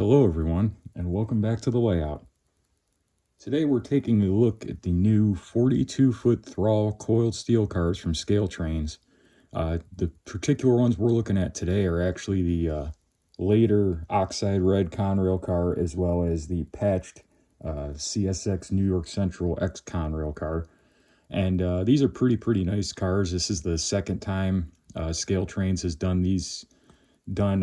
Hello everyone, and welcome back to the layout. Today we're taking a look at the new 42-foot Thrall coiled steel cars from Scaletrains. The particular ones we're looking at today are actually the later oxide red Conrail car, as well as the patched CSX New York Central X Conrail car. And these are pretty nice cars. This is the second time Scaletrains has done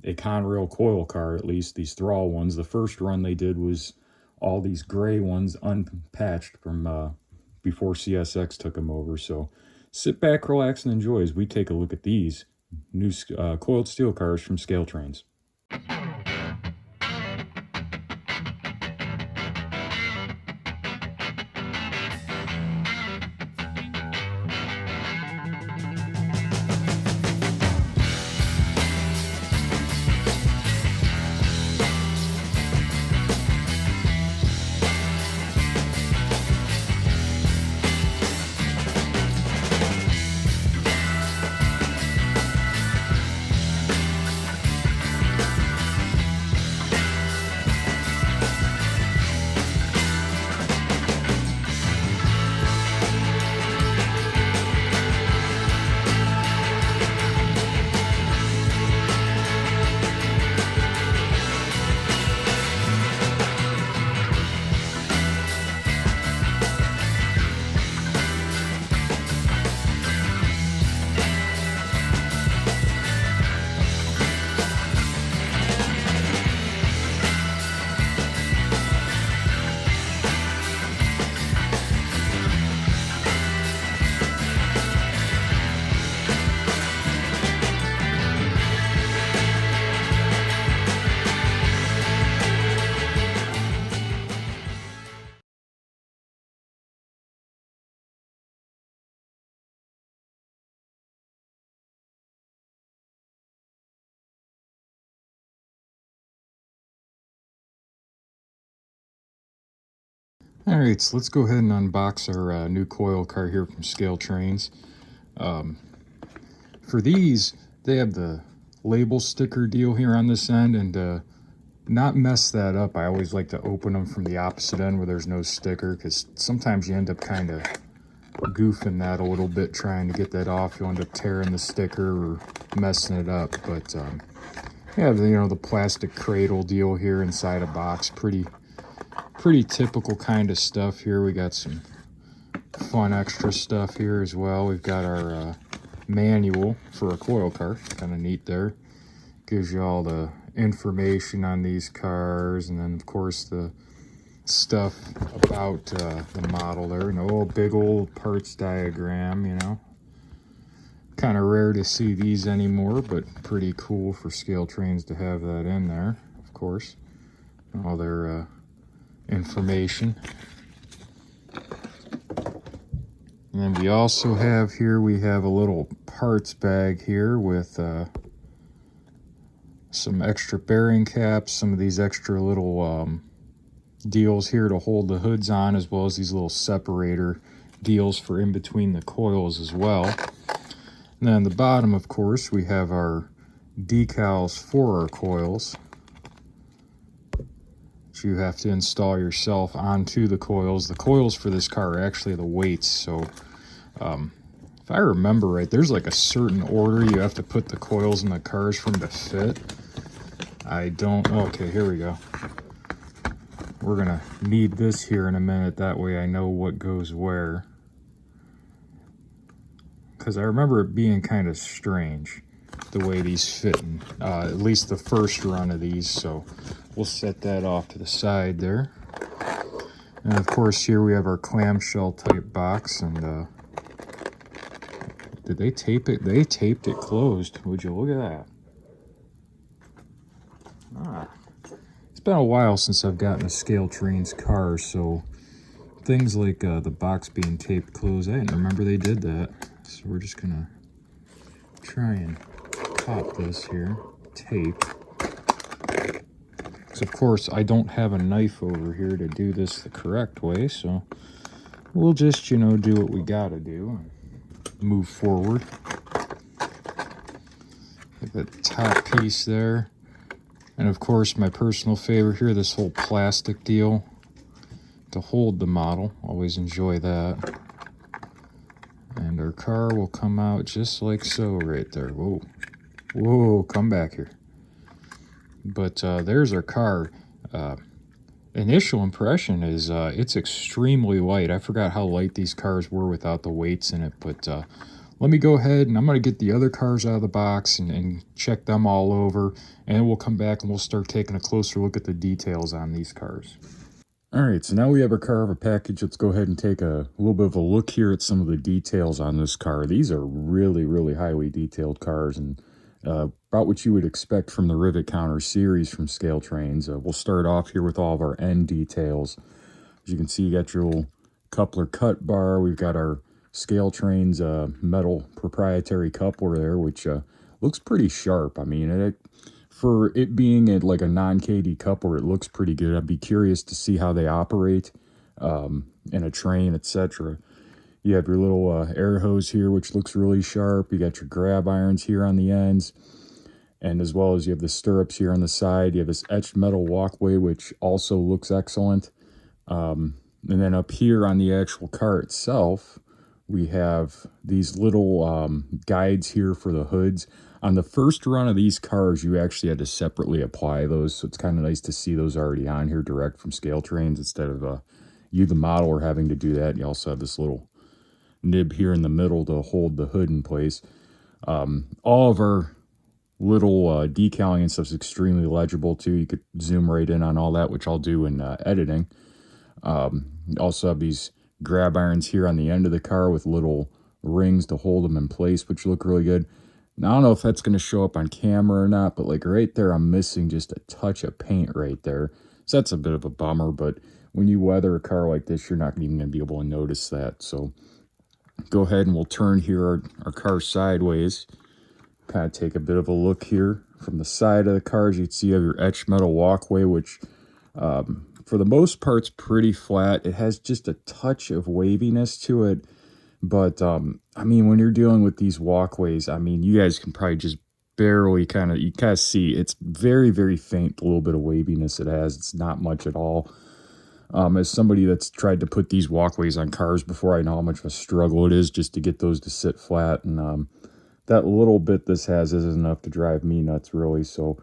a Conrail coil car, at least these Thrall ones. The first run they did was all these gray ones unpatched from before CSX took them over. So sit back, relax, and enjoy as we take a look at these new coiled steel cars from Scaletrains. Alright, so let's go ahead and unbox our new coil car here from Scaletrains. For these, they have the label sticker deal here on this end, and not mess that up. I always like to open them from the opposite end where there's no sticker, because sometimes you end up kind of goofing that a little bit trying to get that off. You'll end up tearing the sticker or messing it up. But yeah, the plastic cradle deal here inside a box, pretty typical kind of stuff here. We got some fun extra stuff here as well. We've got our manual for a coil car, kind of neat there. Gives you all the information on these cars, and then of course the stuff about the model there. And a big old parts diagram, kind of rare to see these anymore, but pretty cool for Scaletrains to have that in there, of course. All their information. And then we also have here, we have a little parts bag here with some extra bearing caps, some of these extra little deals here to hold the hoods on, as well as these little separator deals for in between the coils as well. And then on the bottom, of course, we have our decals for our coils. You have to install yourself onto the coils. The coils for this car are actually the weights, so if I remember right, there's like a certain order you have to put the coils in the cars for them to fit. I don't. Okay, here we go. We're gonna need this here in a minute, that way I know what goes where, because I remember it being kind of strange the way these fit in at least the first run of these. So we'll set that off to the side there. And of course here we have our clamshell type box, and did they tape it? They taped it closed. Would you look at that? It's been a while since I've gotten a Scaletrains car, so things like the box being taped closed, I didn't remember they did that. So we're just gonna try and pop this here, tape. Because of course I don't have a knife over here to do this the correct way, so we'll just, do what we gotta do and move forward. Like that top piece there, And of course, my personal favorite here, this whole plastic deal to hold the model. Always enjoy that. And our car will come out just like so right there. Whoa. Whoa, come back here. But there's our car. Initial impression is it's extremely light. I forgot how light these cars were without the weights in it. But let me go ahead and I'm going to get the other cars out of the box and check them all over. And we'll come back and we'll start taking a closer look at the details on these cars. All right, so now we have our car of a package. Let's go ahead and take a little bit of a look here at some of the details on this car. These are really, really highly detailed cars and about what you would expect from the Rivet Counter series from Scaletrains. We'll start off here with all of our end details. As you can see, you got your little coupler cut bar. We've got our Scaletrains metal proprietary coupler there, which looks pretty sharp. I mean, for it being like a non-KD coupler, it looks pretty good. I'd be curious to see how they operate in a train, etc. You have your little air hose here, which looks really sharp. You got your grab irons here on the ends. And as well as you have the stirrups here on the side. You have this etched metal walkway, which also looks excellent. And then up here on the actual car itself, we have these little guides here for the hoods. On the first run of these cars, you actually had to separately apply those. So it's kind of nice to see those already on here direct from Scaletrains instead of you, the model, are having to do that. You also have this little nib here in the middle to hold the hood in place. All of our little decaling and stuff is extremely legible too. You could zoom right in on all that, which I'll do in editing. Also have these grab irons here on the end of the car with little rings to hold them in place, which look really good. Now, I don't know if that's going to show up on camera or not, but like right there, I'm missing just a touch of paint right there. So that's a bit of a bummer, but when you weather a car like this, you're not even going to be able to notice that. So go ahead and we'll turn here our car sideways. Kind of take a bit of a look here from the side of the car. As you can see, you have your etched metal walkway, which for the most part is pretty flat. It has just a touch of waviness to it. But, I mean, when you're dealing with these walkways, I mean, you guys can probably just barely you kind of see it's very, very faint, the little bit of waviness it has. It's not much at all. As somebody that's tried to put these walkways on cars before, I know how much of a struggle it is just to get those to sit flat. And that little bit this has is enough to drive me nuts, really. So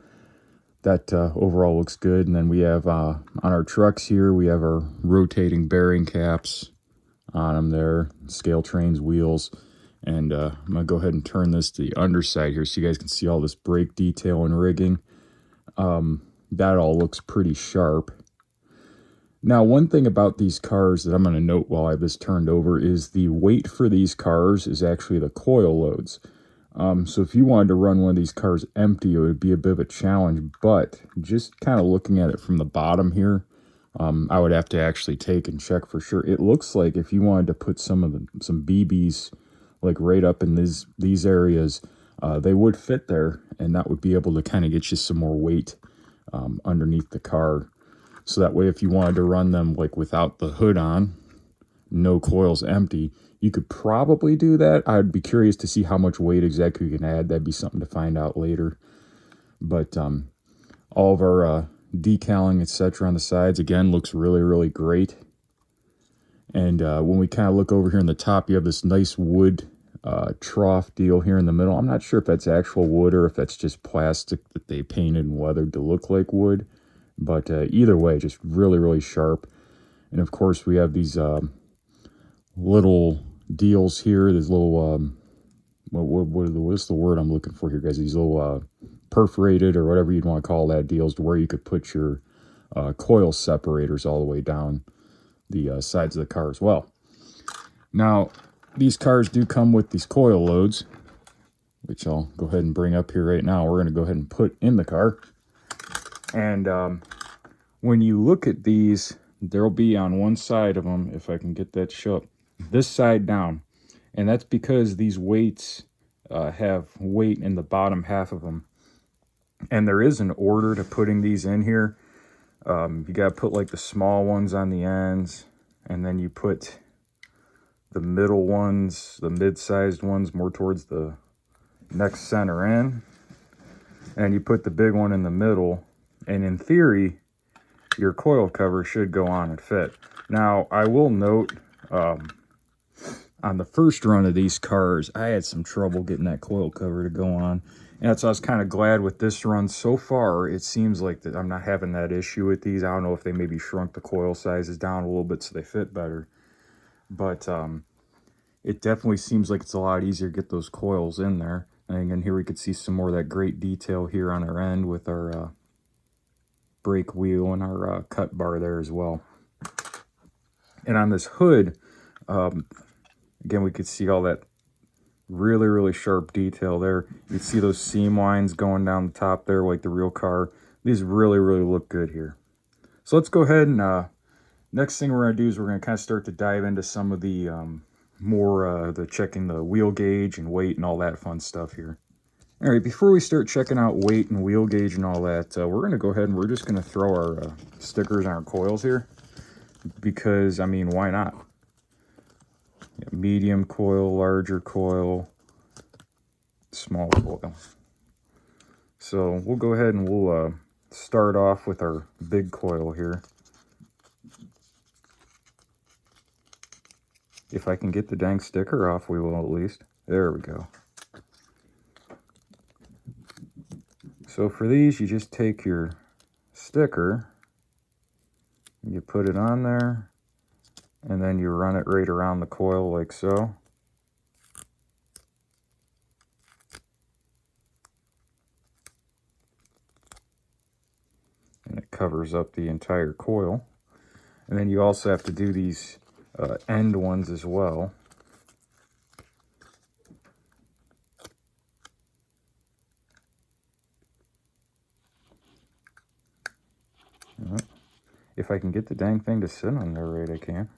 that overall looks good. And then we have on our trucks here, we have our rotating bearing caps on them there, Scaletrains wheels. And I'm going to go ahead and turn this to the underside here so you guys can see all this brake detail and rigging. That all looks pretty sharp. Now, one thing about these cars that I'm going to note while I have this turned over is the weight for these cars is actually the coil loads. So if you wanted to run one of these cars empty, it would be a bit of a challenge. But just kind of looking at it from the bottom here, I would have to actually take and check for sure. It looks like if you wanted to put some BBs like right up in these areas, they would fit there, and that would be able to kind of get you some more weight underneath the car. So that way, if you wanted to run them like without the hood on, no coils empty, you could probably do that. I'd be curious to see how much weight exactly you can add. That'd be something to find out later. But all of our decaling, etc. on the sides, again, looks really, really great. And when we kind of look over here on the top, you have this nice wood trough deal here in the middle. I'm not sure if that's actual wood or if that's just plastic that they painted and weathered to look like wood. But either way, just really, really sharp. And of course, we have these little deals here. These little, what's the word I'm looking for here, guys? These little perforated or whatever you'd want to call that deals to where you could put your coil separators all the way down the sides of the car as well. Now, these cars do come with these coil loads, which I'll go ahead and bring up here right now. We're going to go ahead and put in the car. And when you look at these, there'll be on one side of them, if I can get that to show up, this side down. And that's because these weights have weight in the bottom half of them. And there is an order to putting these in here. You got to put like the small ones on the ends, and then you put the middle ones, the mid-sized ones, more towards the next center in. And you put the big one in the middle, And in theory, your coil cover should go on and fit. Now, I will note, on the first run of these cars, I had some trouble getting that coil cover to go on. And that's why I was kind of glad with this run so far. It seems like that I'm not having that issue with these. I don't know if they maybe shrunk the coil sizes down a little bit so they fit better. But it definitely seems like it's a lot easier to get those coils in there. And again, here we could see some more of that great detail here on our end with our brake wheel and our cut bar there as well. And on this hood, again, we could see all that really sharp detail there. You can see those seam lines going down the top there like the real car. These really look good here. So let's go ahead and next thing we're going to do is we're going to kind of start to dive into some of the the checking the wheel gauge and weight and all that fun stuff here. All right, before we start checking out weight and wheel gauge and all that, we're going to go ahead and we're just going to throw our stickers on our coils here because, I mean, why not? Medium coil, larger coil, small coil. So we'll go ahead and we'll start off with our big coil here. If I can get the dang sticker off, we will at least. There we go. So for these, you just take your sticker, you put it on there, and then you run it right around the coil like so. And it covers up the entire coil. And then you also have to do these end ones as well. If I can get the dang thing to sit on there right, I can.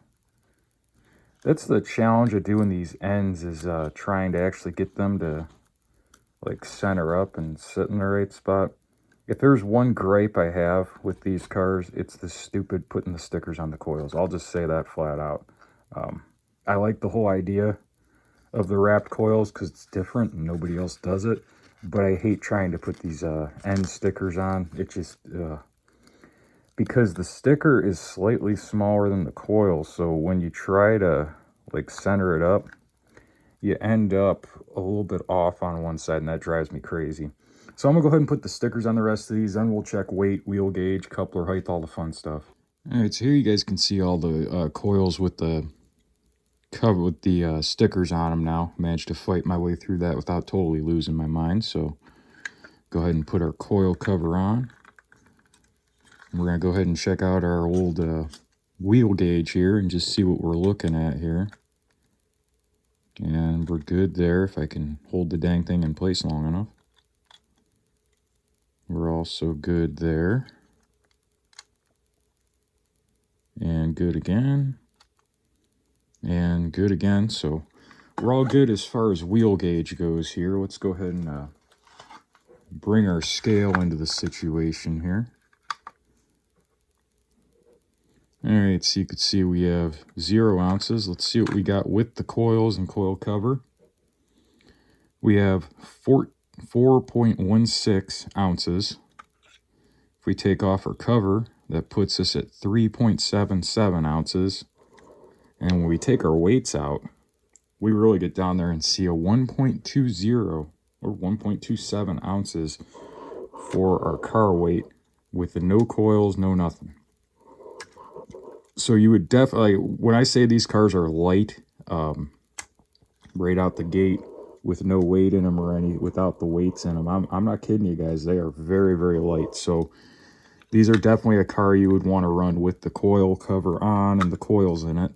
That's the challenge of doing these ends, is trying to actually get them to like center up and sit in the right spot. If there's one gripe I have with these cars, it's the stupid putting the stickers on the coils. I'll just say that flat out. I like the whole idea of the wrapped coils because it's different and nobody else does it. But I hate trying to put these end stickers on. It just, because the sticker is slightly smaller than the coil. So when you try to like center it up, you end up a little bit off on one side, and that drives me crazy. So I'm gonna go ahead and put the stickers on the rest of these, then we'll check weight, wheel gauge, coupler height, all the fun stuff. All right, so here you guys can see all the coils with the cover with the stickers on them now. Managed to fight my way through that without totally losing my mind. So go ahead and put our coil cover on. We're gonna go ahead and check out our old wheel gauge here and just see what we're looking at here. And we're good there if I can hold the dang thing in place long enough. We're also good there. And good again. And good again. So we're all good as far as wheel gauge goes here. Let's go ahead and bring our scale into the situation here. Alright, so you can see we have 0 ounces. Let's see what we got with the coils and coil cover. We have 4.16 ounces. If we take off our cover, that puts us at 3.77 ounces. And when we take our weights out, we really get down there and see a 1.20 or 1.27 ounces for our car weight with the no coils, no nothing. So you would definitely, when I say these cars are light, right out the gate with no weight in them or any, without the weights in them, I'm not kidding you guys, they are very light. So these are definitely a car you would want to run with the coil cover on and the coils in it.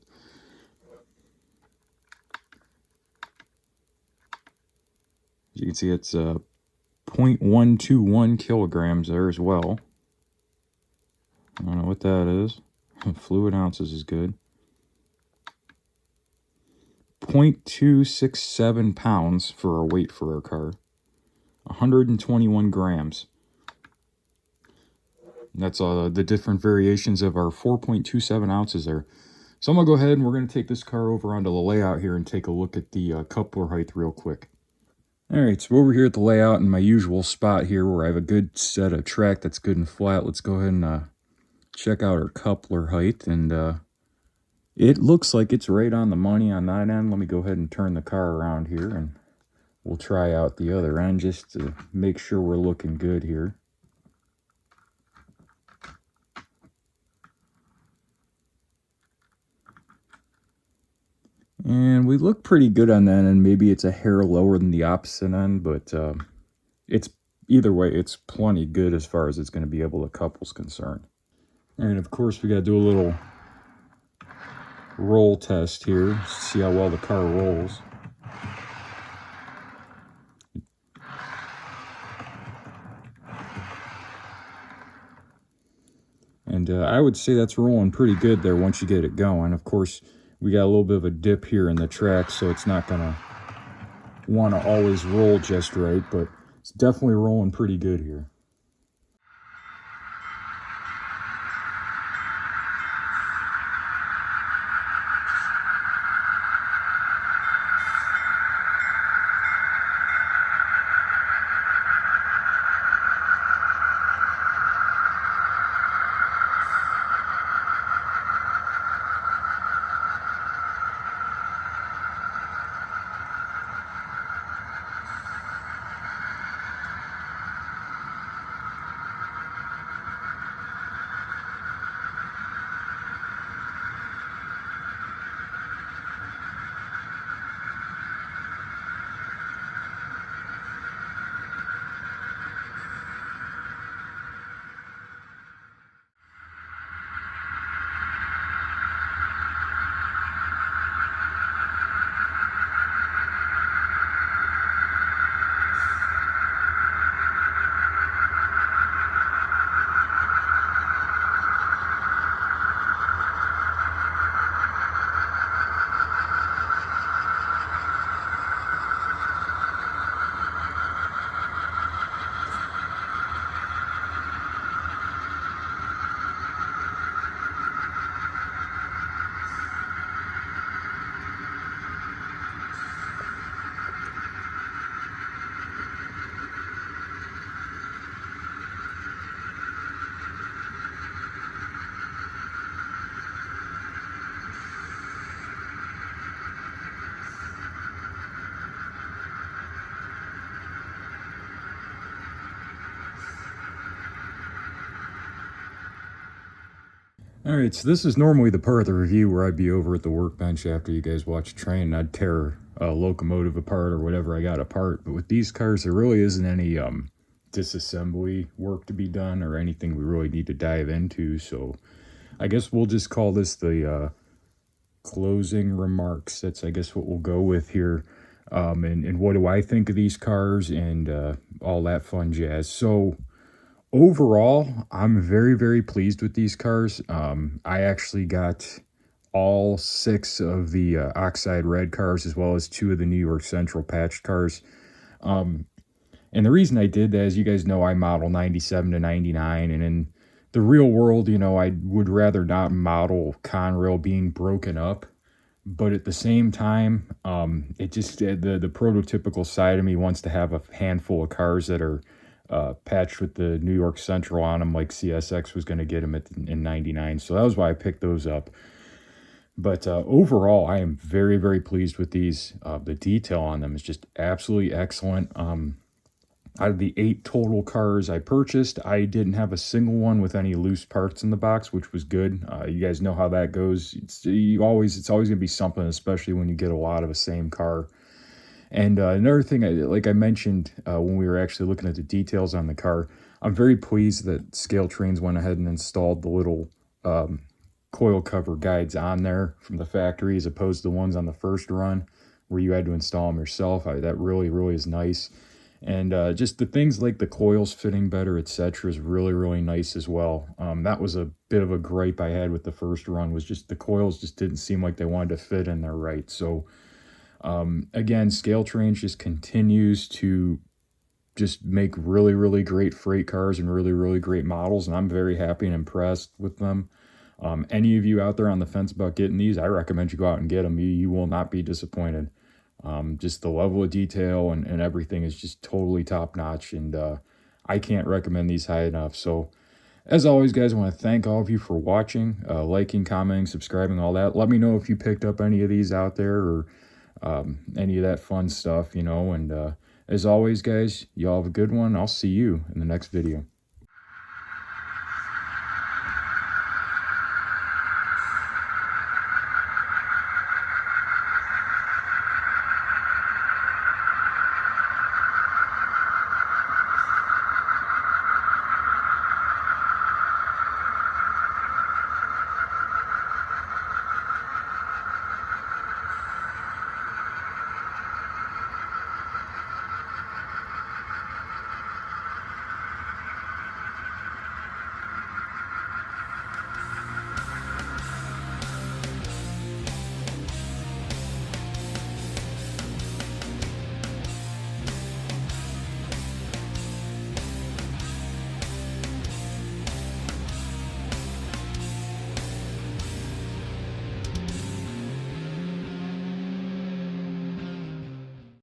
As you can see, it's 0.121 kilograms there as well. I don't know what that is. Fluid ounces is good. 0.267 pounds for our weight for our car. 121 grams. That's the different variations of our 4.27 ounces there. So I'm going to go ahead and we're going to take this car over onto the layout here and take a look at the coupler height real quick. Alright, so over here at the layout in my usual spot here where I have a good set of track that's good and flat, let's go ahead and check out our coupler height. And it looks like it's right on the money on that end. Let me go ahead and turn the car around here and we'll try out the other end just to make sure we're looking good here. And we look pretty good on that end. Maybe it's a hair lower than the opposite end, but it's either way, it's plenty good as far as it's going to be able to couple's concerned. And of course, we got to do a little roll test here, see how well the car rolls. And I would say that's rolling pretty good there once you get it going. Of course, we got a little bit of a dip here in the track, so it's not going to want to always roll just right, but it's definitely rolling pretty good here. Alright, so this is normally the part of the review where I'd be over at the workbench after you guys watch a train and I'd tear a locomotive apart or whatever I got apart. But with these cars, there really isn't any disassembly work to be done or anything we really need to dive into. So I guess we'll just call this the closing remarks. That's, I guess, what we'll go with here. And what do I think of these cars and all that fun jazz. So overall, I'm very, very pleased with these cars. I actually got all 6 of the Oxide Red cars as well as 2 of the New York Central patched cars. And the reason I did that, as you guys know, I model 97 to 99, and in the real world, you know, I would rather not model Conrail being broken up. But at the same time, it just, the prototypical side of me wants to have a handful of cars that are patched with the New York Central on them, like CSX was going to get them in 99. So that was why I picked those up. But overall, I am very, very pleased with these. The detail on them is just absolutely excellent. Out of the 8 total cars I purchased, I didn't have a single one with any loose parts in the box, which was good. You guys know how that goes. It's always going to be something, especially when you get a lot of the same car. And another thing, like I mentioned when we were actually looking at the details on the car, I'm very pleased that Scaletrains went ahead and installed the little coil cover guides on there from the factory as opposed to the ones on the first run where you had to install them yourself. That really, really is nice. And just the things like the coils fitting better, etc., is really, really nice as well. That was a bit of a gripe I had with the first run, was just the coils just didn't seem like they wanted to fit in there right. So again, Scaletrains just continues to just make really, really great freight cars and really, really great models, and I'm very happy and impressed with them. Any of you out there on the fence about getting these, I recommend you go out and get them. You will not be disappointed. Just the level of detail and everything is just totally top notch, and I can't recommend these high enough. So as always, guys, I want to thank all of you for watching, liking, commenting, subscribing, all that. Let me know if you picked up any of these out there, or any of that fun stuff, you know. And as always, guys, y'all have a good one. I'll see you in the next video.